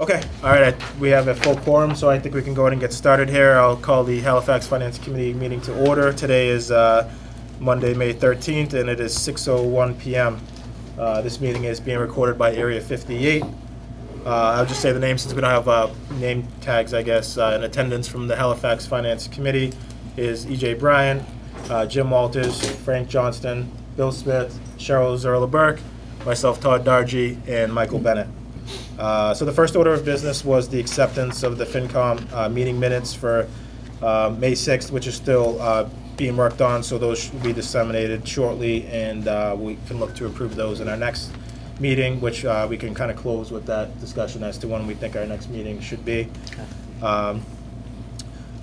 Okay, all right, we have a full quorum, so I think we can go ahead and get started here. I'll call the Halifax Finance Committee meeting to order. Today is Monday, May 13th, and it is 6:01 p.m. This meeting is being recorded by Area 58. I'll just say the names since we don't have name tags, I guess. In attendance from the Halifax Finance Committee is E.J. Bryan, Jim Walters, Frank Johnston, Bill Smith, Cheryl Zerla-Burke, myself, Todd Dargy, and Michael Bennett. So the first order of business was the acceptance of the FinCom meeting minutes for May 6th, which is still being worked on, so those will be disseminated shortly, and we can look to approve those in our next meeting, which we can kind of close with that discussion as to when we think our next meeting should be. Okay.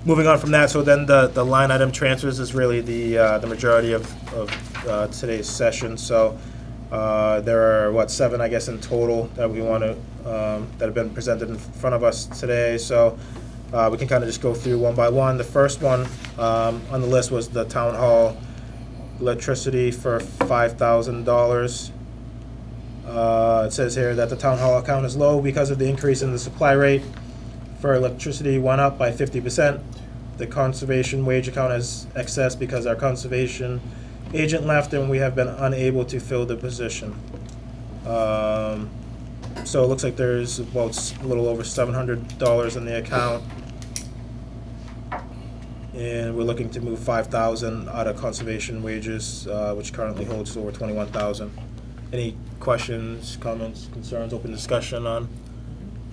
Moving on from that, so then the line item transfers is really the majority of today's session. So there are, 7, I guess, in total that we want to, that have been presented in front of us today. So we can kind of just go through one by one. The first one on the list was the town hall electricity for $5,000. It says here that the town hall account is low because of the increase in the supply rate for electricity went up by 50%. The conservation wage account is excess because our conservation agent left and we have been unable to fill the position. So it looks like there's about a little over $700 in the account, and we're looking to move $5,000 out of conservation wages, which currently holds over $21,000. Any questions, comments, concerns, open discussion on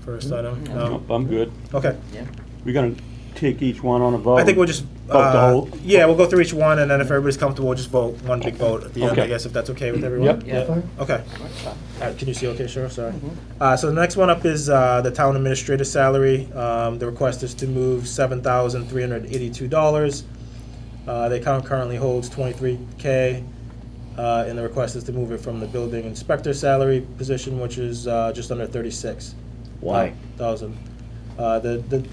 first item? No? I'm good. Okay. Yeah. We're going to take each one on a vote? I think we'll just vote the whole? Yeah, we'll go through each one, and then if everybody's comfortable, we'll just vote one big vote at the end, Okay. I guess, if that's okay with everyone? Yep. Yeah. Okay. Can you see okay, sure? Sorry. So the next one up is the town administrator salary. The request is to move $7,382. The account currently holds $23K. And the request is to move it from the building inspector salary position, which is just under $36,000. Why? The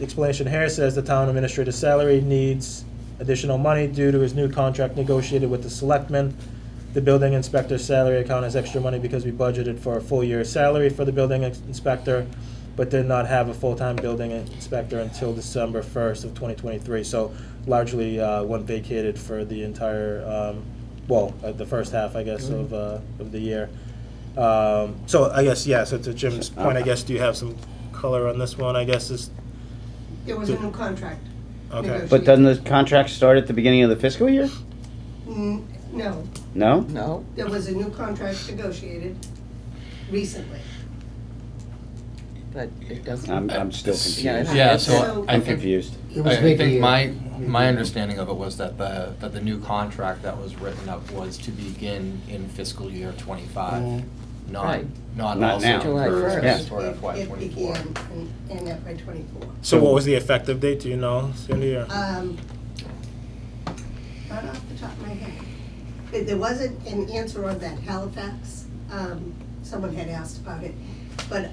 explanation here says the town administrator's salary needs additional money due to his new contract negotiated with the selectmen. The building inspector's salary account has extra money because we budgeted for a full year's salary for the building inspector, but did not have a full-time building inspector until December 1st of 2023. So largely one vacated for the entire the first half, I guess, of the year. So I guess, yeah, so to Jim's point, I guess, do you have some color on this one, I guess? There was a new contract. Okay. But doesn't the contract start at the beginning of the fiscal year? No. No? No. There was a new contract negotiated recently. But it doesn't. I'm still confused. Yeah, so I'm confused. I think my understanding of it was that the new contract that was written up was to begin in fiscal year 25, not Not also now. July for 1st. FY It 24. began in FY '24. So what was the effective date? Do you know, Cindy? Or? Right off the top of my head. There wasn't an answer on that Halifax. Someone had asked about it. But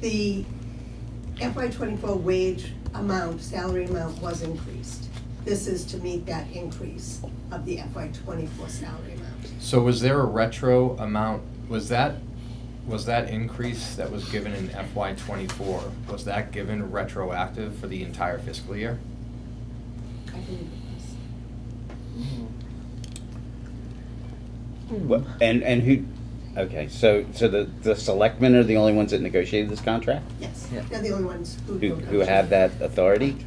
the FY '24 wage amount, salary amount was increased. This is to meet that increase of the FY '24 salary amount. So was there a retro amount? Was that increase that was given in FY '24? Was that given retroactive for the entire fiscal year? I believe it was. What, and who? Okay, so the selectmen are the only ones that negotiated this contract? Yes, Yeah. they're the only ones Who have that authority?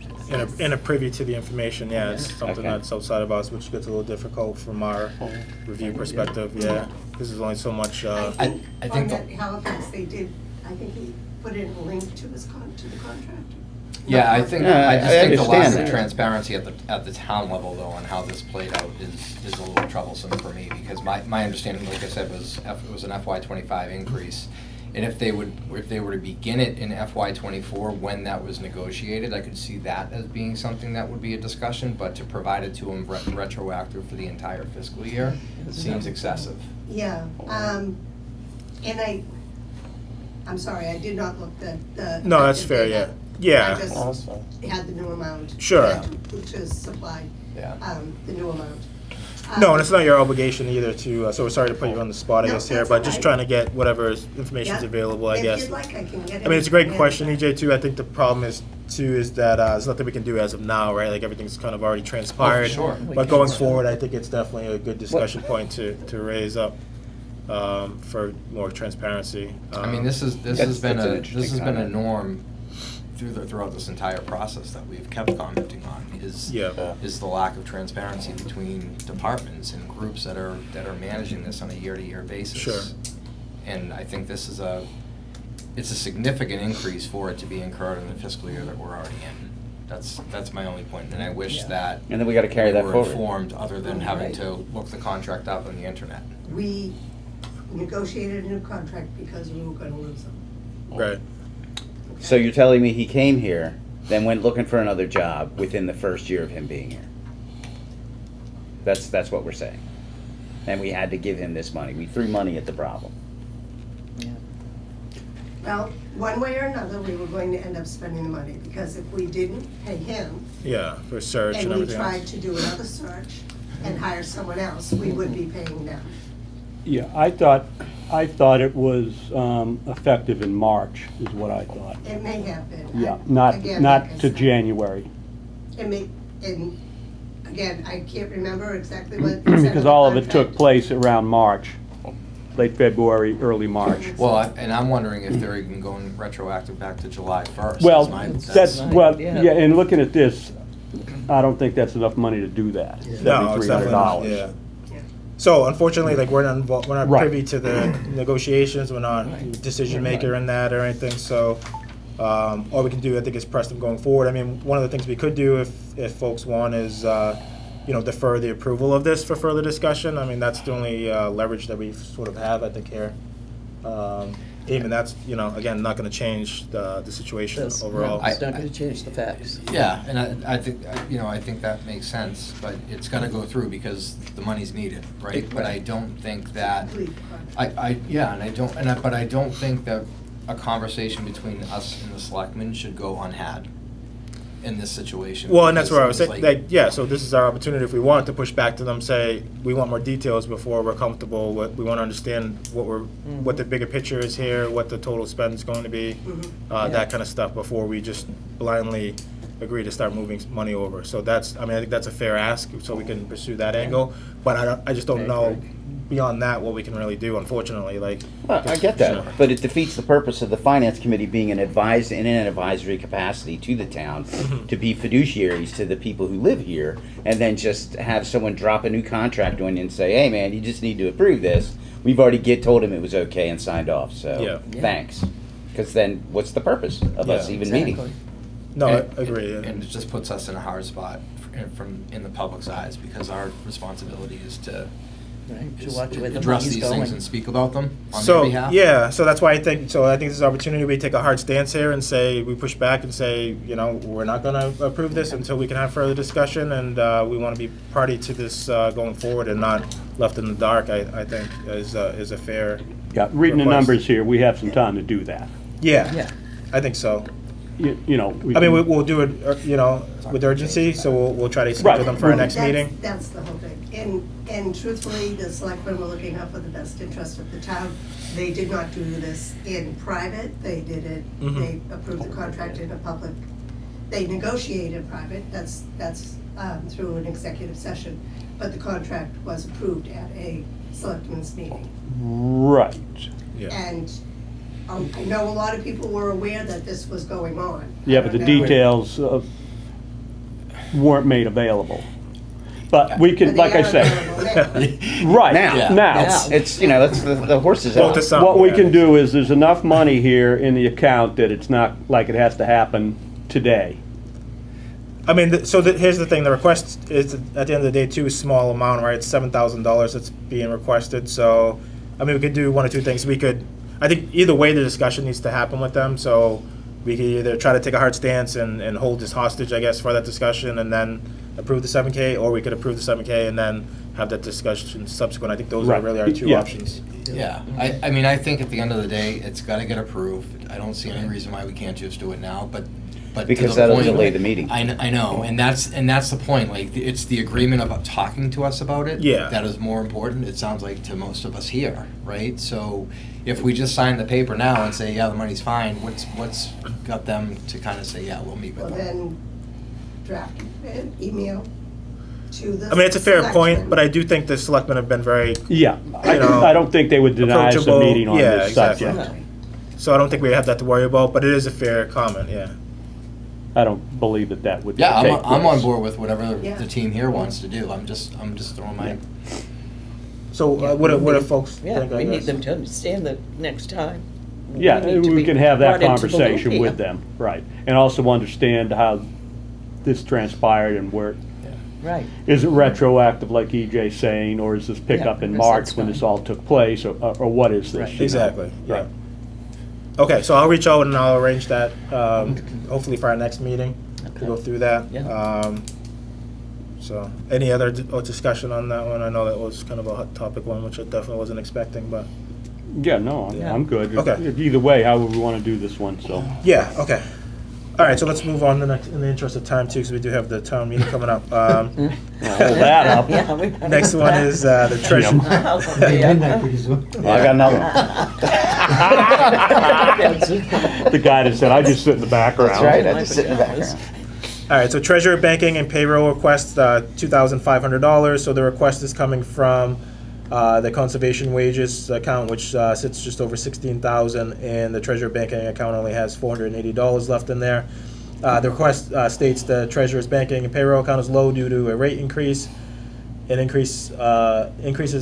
In a privy to the information, yeah, it's something Okay. that's outside of us, which gets a little difficult from our review perspective, yeah, because there's only so much. I think I on think that Halifax, they did, I think he put in a link to his to the contract. Yeah, I think Yeah, I just I think the lack understand of that. transparency at the town level though on how this played out is a little troublesome for me because my understanding, like I said, was it was an FY '25 increase, and if they were to begin it in FY '24 when that was negotiated, I could see that as being something that would be a discussion. But to provide it to them retroactive for the entire fiscal year seems excessive. Yeah, and I'm sorry, I did not look the. No, that's fair, yeah. Yeah. I just had the new amount. Sure. To supply Yeah. the new amount. No, and it's not your obligation either to, so we're sorry to put you on the spot, I No, guess, here, that's but all just right. trying to get whatever information's Yeah. available, I If guess. you'd like, I can get it. I mean, it's a great question, EJ, too. I think the problem is, too, is that there's nothing we can do as of now, right? Like, everything's kind of already transpired. sure. But going forward, I think it's definitely a good discussion point to raise up for more transparency. I mean, this has That's been an a interesting a comment. norm throughout this entire process that we've kept commenting on is the lack of transparency between departments and groups that are managing this on a year-to-year basis. Sure. And I think this is it's a significant increase for it to be incurred in the fiscal year that we're already in. That's my only point, and I wish that And then we gotta carry we that were forward. informed other than having Right. to look the contract up on the internet. We negotiated a new contract because we were gonna lose them. Right. So you're telling me he came here, then went looking for another job within the first year of him being here? That's what we're saying. And we had to give him this money. We threw money at the problem. Well, one way or another, we were going to end up spending the money, because if we didn't pay him, Yeah, for search and and we everything tried else. to do another search and hire someone else, we would be paying them. Yeah, I thought it was effective in March, is what I thought. It may have been. Yeah, Again, not like I not to said, January, It may, and again, I can't remember exactly what. it said in because the all of it contract. took place around March, late February, early March. Well, and I'm wondering if they're even going retroactive back to July 1st. Well, is my- that's, right, well, yeah. yeah, and looking at this, I don't think that's enough money to do that, No, it's definitely not, $7,300. yeah. So unfortunately, like, we're not Right. privy to the negotiations, we're not Right. decision maker in that or anything, so, all we can do, I think, is press them going forward. I mean, one of the things we could do if folks want is, defer the approval of this for further discussion. I mean, that's the only, leverage that we sort of have, I think, here. Even that's, again, not gonna change the situation That's- overall. no, It's not gonna change the facts. Yeah, and I think, I think that makes sense, but it's gonna go through because the money's needed, right? But I don't think that, Complete contract. but I don't think that a conversation between us and the selectmen should go unhad in this situation. Well, and that's where I was because saying, it's like- like, yeah, so this is our opportunity if we wanted to push back to them, say, we want more details before we're comfortable, we want to understand what the bigger picture is here, what the total spend is going to be, that kind of stuff, before we just blindly agree to start moving money over. So that's, I think that's a fair ask, so we can pursue that angle, but I just don't know beyond that what we can really do, unfortunately, like. Well, I get that, but it defeats the purpose of the finance committee being in an advisory capacity to the town, to be fiduciaries to the people who live here, and then just have someone drop a new contract on you and say, hey, man, you just need to approve this. We've already told him it was okay and signed off, so Yeah. thanks. Because then what's the purpose of us Yeah, even meeting? Exactly. No, I And- agree. And it just puts us in a hard spot in the public's eyes, because our responsibility is to Right, to watch where the address money's these going. things and speak about them on their So, behalf. yeah, so that's why I think this is an opportunity, we take a hard stance here and say, we push back and say, we're not gonna approve this until we can have further discussion, and we wanna be party to this going forward and not left in the dark, I think, is a fair. Yeah, reading the request. numbers here, we have some time to do that. Yeah, Yeah. I think so. You know. I mean, we'll do it, with urgency, so we'll try to schedule them for our next meeting. That's the whole thing. And truthfully, the selectmen were looking out for the best interest of the town. They did not do this in private. They did it, they approved the contract in a public, they negotiated in private. That's through an executive session. But the contract was approved at a selectmen's meeting. Right. Yeah. And I know a lot of people were aware that this was going on. Yeah, but the I don't know. details weren't made available. But we But can, they like I are say, available now. right, Now. now. It's, that's the horse's Vote out. to some- What we can do is, there's enough money here in the account that it's not like it has to happen today. I mean, here's the thing, the request is, at the end of the day, too, a small amount, right? It's $7,000 that's being requested, so, we could do one or two things. We could, I think either way, the discussion needs to happen with them, so we could either try to take a hard stance and hold this hostage, I guess, for that discussion, and then approve the 7K, or we could approve the 7K and then have that discussion subsequent. I think those are Right. really our two Yeah. options. Yeah, I mean, I think at the end of the day, it's gotta get approved. I don't see any reason why we can't just do it now, but but to Because the that'll point- delay the meeting. I know, and that's the point. Like, it's the agreement about talking to us about it. Yeah. That is more important. It sounds like to most of us here, right? So, if we just sign the paper now and say, yeah, the money's fine, what's got them to kind of say, yeah, we'll meet with Well, them? then draft an email to the. I mean, it's a fair point, selectmen. but I do think the selectmen have been very, Yeah, You know, I don't think they would deny us a approachable. meeting on Yeah, this exactly. subject. so I don't think we have that to worry about, but it is a fair comment, yeah. I don't believe that would Yeah, take I'm on place. board with whatever Yeah. the team here wants to do. I'm just throwing my. So what do folks Yeah, think, I we need guess? them to understand that next time. Yeah, need to we be can have that brought into the loop conversation here. with them, right. And also understand how this transpired and where, Right. is it retroactive like EJ's saying, or is this pickup in because March that's when fine. this all took place, or what is this? Right. you know? Exactly, yeah. Right. Okay, so I'll reach out and I'll arrange that, hopefully for our next meeting, to go Okay. through that. Yeah. So, any other discussion on that one? I know that was kind of a hot topic one, which I definitely wasn't expecting, but, Yeah, no, Yeah. I'm good. Okay. Either way, however we want to do this one, so. yeah, okay. All right, so let's move on in the interest of time too, because we do have the town meeting coming up. Hold that up. Yeah, we gotta Next do one that. is the treasurer. Well, I got another one. The guy that said, I just sit in the background. That's right, I just sit in the background. All right, so treasurer, banking, and payroll request, $2,500. So the request is coming from the conservation wages account, which sits just over $16,000, and the treasurer banking account only has $480 left in there. The request states the treasurer's banking and payroll account is low due to a rate increase, and increases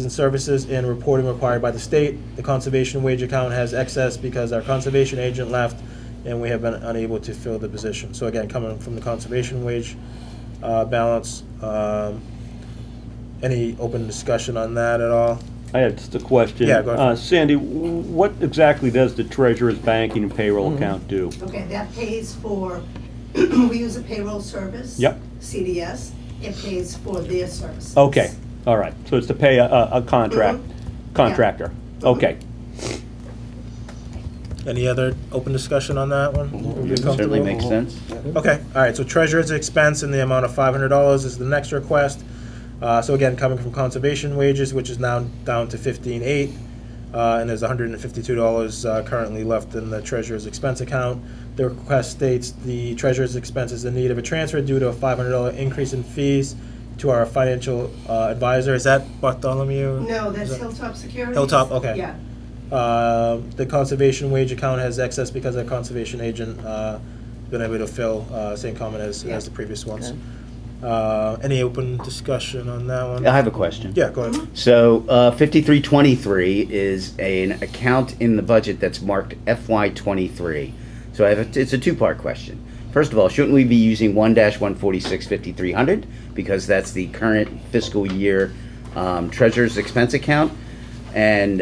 in services and reporting required by the state. The conservation wage account has excess because our conservation agent left, and we have been unable to fill the position. So again, coming from the conservation wage balance. Any open discussion on that at all? I had just a question. Yeah, go ahead. Sandy, what exactly does the treasurer's banking and payroll account do? Okay, that pays for, we use a payroll service. Yep. CDS, it pays for their services. Okay, all right, so it's to pay a contractor. Okay. Any other open discussion on that one? Everybody Certainly comfortable? makes sense. Okay, all right, so treasurer's expense in the amount of $500 is the next request. So again, coming from conservation wages, which is now down to $15,800, and there's $152 currently left in the treasurer's expense account. The request states the treasurer's expense is in need of a transfer due to a $500 increase in fees to our financial advisor. Is that Bartholomew? No, that's Is that- Hilltop Securities. Hilltop, okay. Yeah. The conservation wage account has excess because the conservation agent been able to fill same comment as the previous ones. Any open discussion on that one? I have a question. Yeah, go ahead. So 5323 is an account in the budget that's marked FY23. So it's a two-part question. First of all, shouldn't we be using 1-146-5300 because that's the current fiscal year treasurer's expense account? And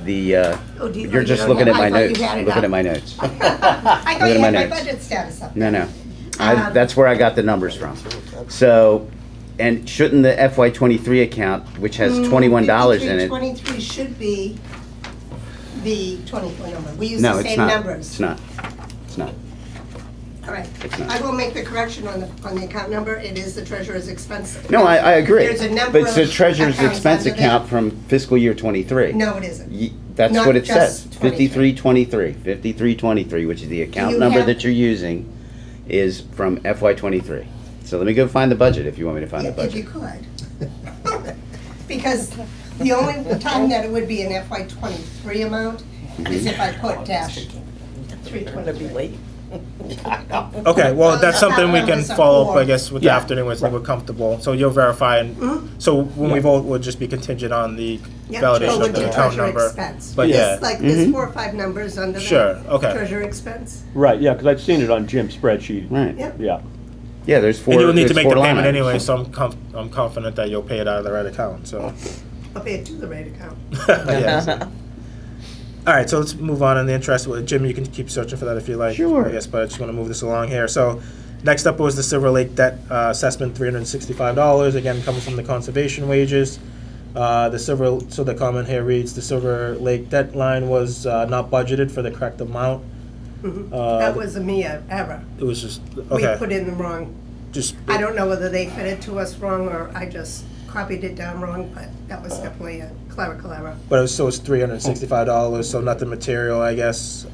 you're just looking at my notes. Looking at my notes. I thought Look you at my had my notes. budget status up. No. That's where I got the numbers from. So, and shouldn't the FY23 account, which has $21 in it? 23 should be the 24 number. We use No, the it's same not. numbers. It's not. It's not. All right. It's not. I will make the correction on the account number. It is the treasurer's expense. No, I agree. There's a number But it's the of treasurer's accounts expense under account that. from fiscal year 23. No, it isn't. That's Not what it just says. 23. 5323, which is the account You number have- that you're using, is from FY23. So let me go find the budget if you want me to find the If you budget. could. Because the only time that it would be an FY23 amount is if I put dash Better be 323. late. Okay, well, that's something we can It's a follow up, I form. guess, with the Yeah. afternoon, when we're comfortable. So you'll verify, and, so when we vote, we'll just be contingent on the Yep, validation go of with the your account treasurer number. expense. But There's yeah, like, there's 4 or 5 numbers under that. Sure, okay. Treasurer expense. Right, yeah, because I've seen it on Jim's spreadsheet. Right. Yep. Yeah. Yeah, there's four. and you'll need to there's make four the line payment items. anyway, so I'm confident that you'll pay it out of the right account, so. I'll pay it to the right account. Yes. All right, so let's move on in the interest. Jim, you can keep searching for that if you like. Sure. I guess, but I just want to move this along here. So next up was the Silver Lake debt assessment, $365, again, coming from the conservation wages. So the comment here reads, the Silver Lake debt line was not budgeted for the correct amount. That was a Mia error. It was just, We okay, put in the wrong, just, I don't know whether they fed it to us wrong or I just copied it down wrong, but that was definitely a clerical error. but it was, so it's $365, so nothing material, I guess.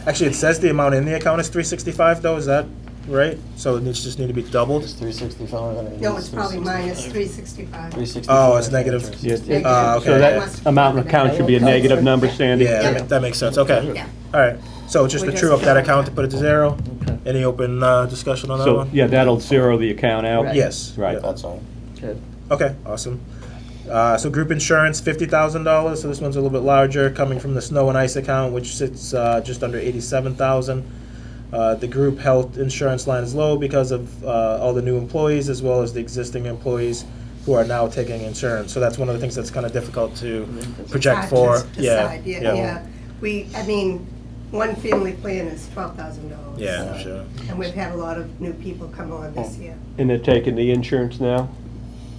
Actually, it says the amount in the account is $365 though, is that right? So it needs, just need to be doubled? It's 365. No, it's probably minus 365. 365. Oh, it's negative. Yes. Negative. Okay. So Yeah. that amount in account should be a negative number, Sandy? Yeah, that makes sense, okay. Yeah. All right, so just We to just true up that doubled account, that. to put it to zero? Okay. Any open discussion on that So, one? yeah, that'll zero the account out? Right. Yes. Right. yeah. That's all. Good. Okay, awesome. So group insurance, $50,000, so this one's a little bit larger, coming from the snow and ice account, which sits just under 87,000. The group health insurance line is low because of all the new employees as well as the existing employees who are now taking insurance. So that's one of the things that's kind of difficult to project Hard for. to decide, yeah. I mean, one family plan is $12,000. Yeah, so- sure. And we've had a lot of new people come on this year, And they're taking the insurance now?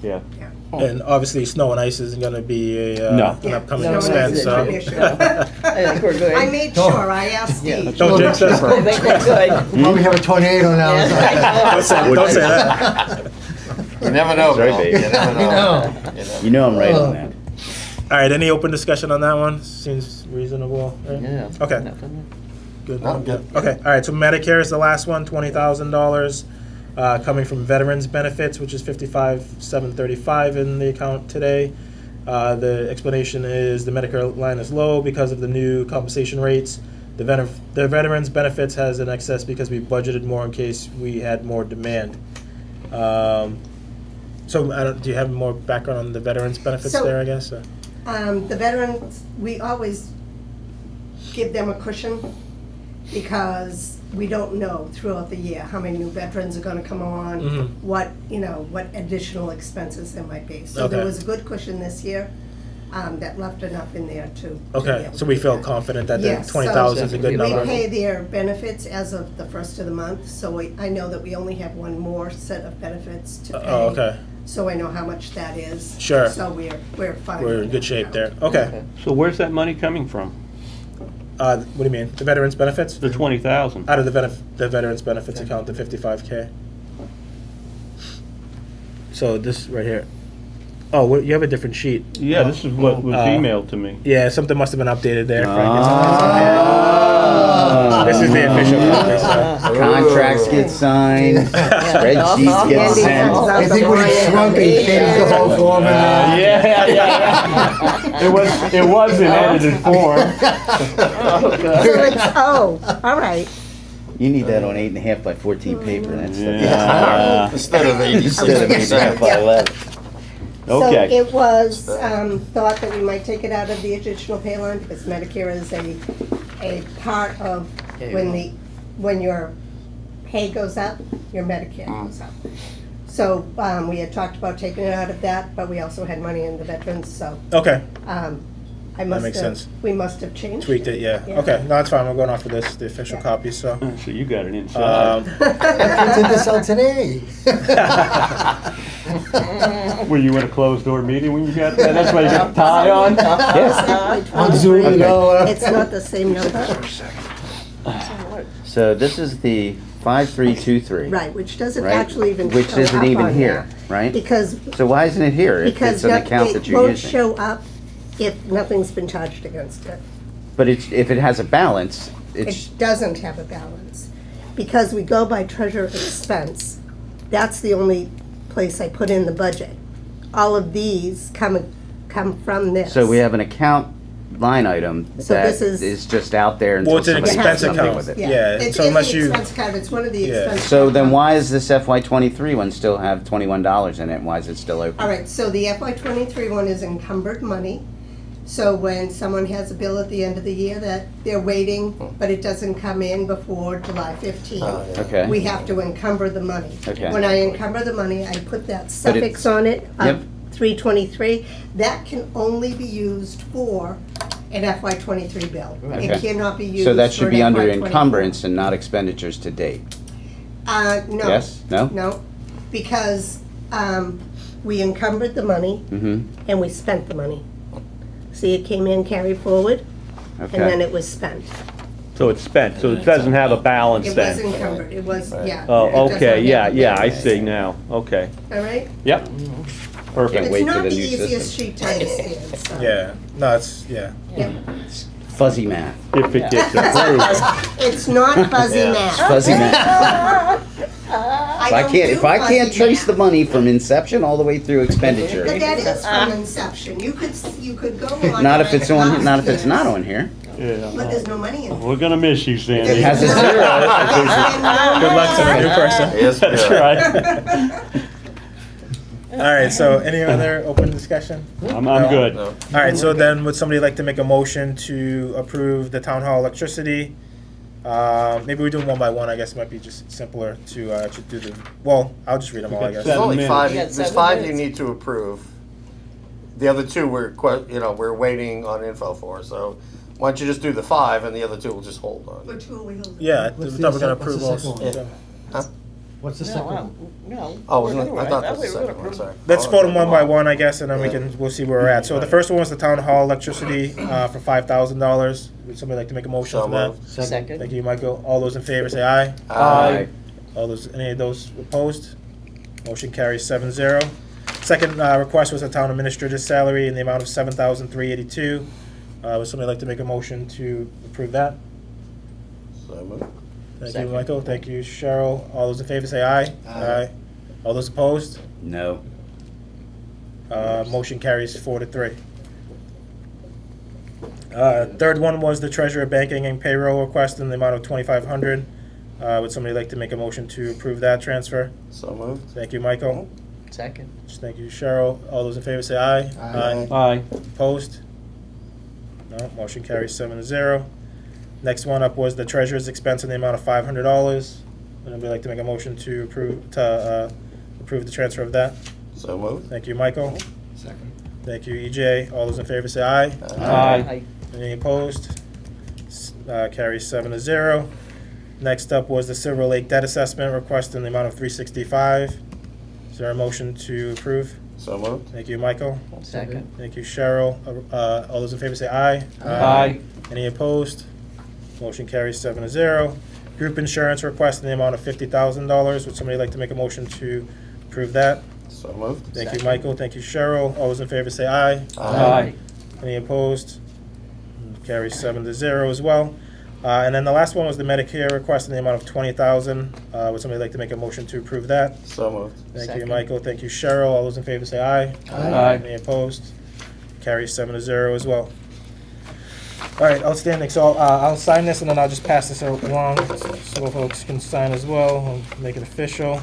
Yeah. yeah. And obviously, snow and ice isn't going to be No. an upcoming Yeah, expense, snow and so. ice is not an issue. I think we're good. I made sure, I asked Steve. Don't jinx I us. think we're good. We'll probably have a tornado now. Yeah. Don't say that. You never know, Sorry, Bill. babe. You never know. know. You know I'm right on that. All right, any open discussion on that one? Seems reasonable, right? Yeah. Okay. Nothing. Good. No, good. Okay, all right, so Medicare is the last one, $20,000, coming from veterans benefits, which is $55,735 in the account today. The explanation is the Medicare line is low because of the new compensation rates. The veterans benefits has an excess because we budgeted more in case we had more demand. So do you have more background on the veterans benefits So- there, I guess? The veterans, we always give them a cushion because we don't know throughout the year how many new veterans are gonna come on, Mhm. what additional expenses there might be. So there Okay. was a good cushion this year, that left enough in there to be Okay, able so we to do feel that. confident that the Yes, so 20,000 is a good we number? We pay their benefits as of the first of the month, so I know that we only have one more set of benefits to pay. Oh, okay. So I know how much that is. Sure. So we're fine. We're in with good that shape now. there. Okay. So where's that money coming from? What do you mean? The veterans benefits? The 20,000? Out of the veterans benefits account, the 55K. So this right here. Oh, you have a different sheet. Yeah, this is what was emailed to me. Yeah, something must have been updated there. Frank. Ah. This is the official copy, so. Contracts get signed, spreadsheets get Andy sent. comes out I think when it's shrunk, it changed the whole format. Yeah. It was in edited form. All right. You need that on 8.5 by 14 paper. That's Yeah. Instead of 86%. Instead of 8.5 by 11. Okay. So it was thought that we might take it out of the additional pay line because Medicare is a part of when your pay goes up, your Medicare goes up. So we had talked about taking it out of that, but we also had money in the veterans, so Okay, I must makes have, sense. we must have changed tweaked it, yeah. Okay, no, that's fine. We're going off of this, the official copy, so. So you got it inside. I printed this out today. Were you in a closed door meeting when you got that? That's why you got the tie on? On Zoom, you know. It's not the same number. So this is the 5323. Right, which doesn't Right? actually even show Which isn't up even on here, there. right? Because So why isn't it here if Because it's an account that it you're won't using? show up if nothing's been charged against it. But if it has a balance, it's, It doesn't have a balance. Because we go by treasure expense, that's the only place I put in the budget. All of these come from this. so we have an account line item So that this is- is just out there Well, until it's an somebody expense does something account. with it. Yeah, It's so in unless the you- expense account, it's one of the Yeah. expense. So then accounts. why does this FY23 one still have $21 in it? Why is it still open? All right, so the FY23 one is encumbered money. So when someone has a bill at the end of the year that they're waiting, but it doesn't come in before July 15th. Oh, yeah. Okay. We have to encumber the money. Okay. When I encumber the money, I put that But suffix on it Yep. of 323. That can only be used for an FY23 bill. It Okay. cannot be used So that for should an be under FY24. encumbrance and not expenditures to date. No. Yes? No? No, because we encumbered the money Mm-hmm. and we spent the money. See, it came in, carried forward, and then Okay. it was spent. So it's spent, so it doesn't have a balance It was then? encumbered, it was, yeah. Oh, it does not okay, yeah, have a yeah, I balance. see now, okay. All right? Yep, perfect. wait It's for not the the new easiest system. sheet to understand, so. Yeah, no, it's, yeah. Yeah. Fuzzy math. If it gets approved. It's not fuzzy Yeah. math. Fuzzy math. If I can't trace the money from inception all the way through expenditure. But that is from inception. You could go on. Not if it's and on, not if it's yes, not on here. But Yeah. there's no money in it. We're gonna miss you, Sandy. It has a zero. Good luck to the new person. Yes, we That's are. right. All right, so any other open discussion? I'm good. No. All right, so then would somebody like to make a motion to approve the town hall electricity? Maybe we do them one by one, I guess it might be just simpler to do the, well, I'll just read them all, I guess. There's only minutes. five, Yeah, there's 7 five you minutes. need to approve. The other two, we're waiting on info for, so why don't you just do the 5 and the other 2 we'll just hold on. Which will we hold? Yeah, I What's thought we the we're gonna what's the approve second all. one? Huh? What's the second one? No. Oh, we're wasn't it? gonna- I thought that was we the were gonna second one, approve. sorry. Let's Oh, vote them okay. one by one, I guess, and then Yeah. we'll see where we're at. So the first one was the town hall electricity, for $5,000. Would somebody like to make a motion So for that? moved. Second. Thank you, Michael. All those in favor say aye. Aye. All those, any of those opposed? Motion carries 7-0. Second, request was the town administrator's salary in the amount of $7,382. Would somebody like to make a motion to approve that? So moved. Thank Second. you, Michael. Thank you, Cheryl. All those in favor say aye. Aye. All those opposed? No. Motion carries 4-3. Third one was the treasurer banking and payroll request in the amount of $2,500. Would somebody like to make a motion to approve that transfer? So moved. Thank you, Michael. Second. Thank you, Cheryl. All those in favor say aye. Aye. Aye. Opposed? No, motion carries 7-0. Next one up was the treasurer's expense in the amount of $500. Would anybody like to make a motion to approve the transfer of that? So moved. Thank you, Michael. Second. Thank you, EJ. All those in favor say aye. Aye. Any opposed? Carries 7-0. Next up was the Silver Lake debt assessment request in the amount of $365. Is there a motion to approve? So moved. Thank you, Michael. Second. Thank you, Cheryl. All those in favor say aye. Aye. Any opposed? Motion carries 7-0. Group insurance request in the amount of $50,000. Would somebody like to make a motion to approve that? So moved. Thank you, Second. Michael. Thank you, Cheryl. All those in favor say aye. Aye. Any opposed? Carries 7-0 as well. And then the last one was the Medicare request in the amount of $20,000. Would somebody like to make a motion to approve that? So moved. Thank you, Second. Michael. Thank you, Cheryl. All those in favor say aye. Aye. Any opposed? Carries 7-0 as well. All right, outstanding. So I'll sign this and then I'll just pass this along so folks can sign as well and make it official.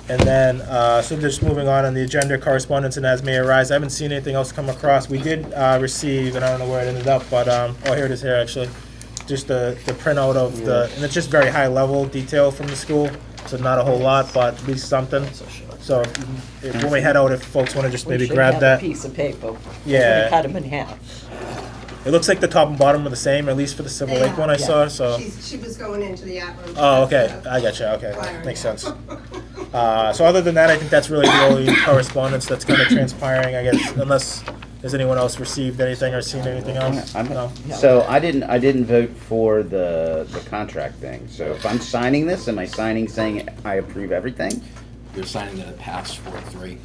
And then, so just moving on the agenda, correspondence and as may arise. I haven't seen anything else come across. We did receive, and I don't know where it ended up, but, oh, here it is here, actually. Just the printout of the, and it's just very high level detail from the school. So not a whole lot, but at least something. So when we head out, if folks want to just maybe grab that. We should have a piece of paper. Yeah. We cut them in half. It looks like the top and bottom are the same, at least for the Silver Lake one I saw, so. She was going into the art room. Oh, okay, I got you, okay, Prior, makes yeah. sense. So other than that, I think that's really the only correspondence that's kind of transpiring, I guess, unless has anyone else received anything or seen anything else? No? So I didn't vote for the contract thing. So if I'm signing this, am I signing saying I approve everything? You're signing that it passed 4-3,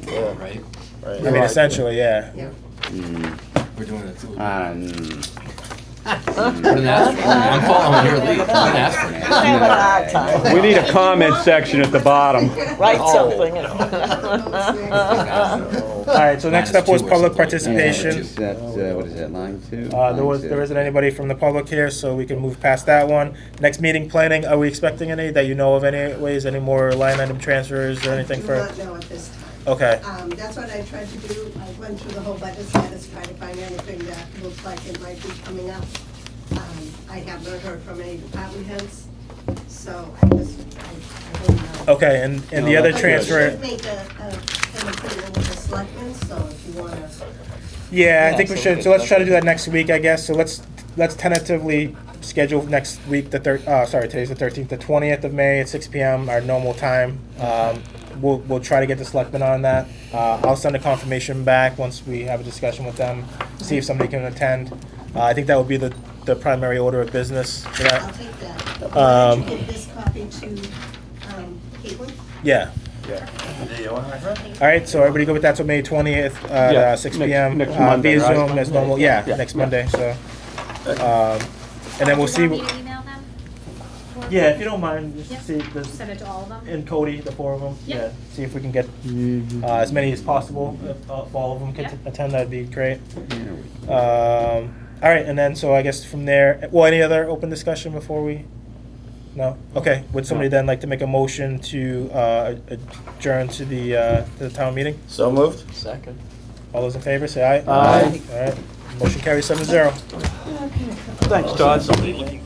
Yeah. right? I mean, essentially, yeah. Yeah. We're doing it. I'm following your lead. I'm asking. I'm having a hard time. We need a comment section at the bottom. Write Oh. something. All right, so next up was -2 or public something. participation. Is that, what is that, line 2? There isn't anybody from the public here, so we can move past that one. Next meeting planning, are we expecting any that you know of any more line item transfers or anything Do for? not know at this time. Okay, That's what I tried to do. I went through the whole budget status, trying to find anything that looks like it might be coming up. I have not heard from any department heads, so I don't know. okay, and the No, other that's good. I transfer, should make an appointment with the selectmen, so if you wanna, yeah, I think we so should, so let's try to do that next week, I guess, so let's tentatively schedule next week, today's the 13th, the 20th of May at 6 PM, our normal time. We'll try to get the selectmen on that. I'll send a confirmation back once we have a discussion with them, see if somebody can attend. I think that would be the primary order of business for I'll that. take that. Um, Why don't you give this copy to Caitlin? Yeah. All right, so everybody go with that, so May 20th, Yeah, 6 next- p.m. next Monday, via right? Zoom as normal, yeah, Yeah, next yeah. Monday, so. And then we'll see. Do you want me to email them? Or- Yeah, if you don't mind, just Yep. see, there's, Send it to all of them? and Cody, the four of them, Yep. yeah, see if we can get as many as possible. If all of them can Yep. attend, that'd be great. All right, and then, so I guess from there, well, any other open discussion before we? No? Okay, would somebody then like to make a motion to adjourn to the town meeting? So moved? Second. All those in favor, say aye. Aye. All right, motion carries 7-0. Thanks, Todd.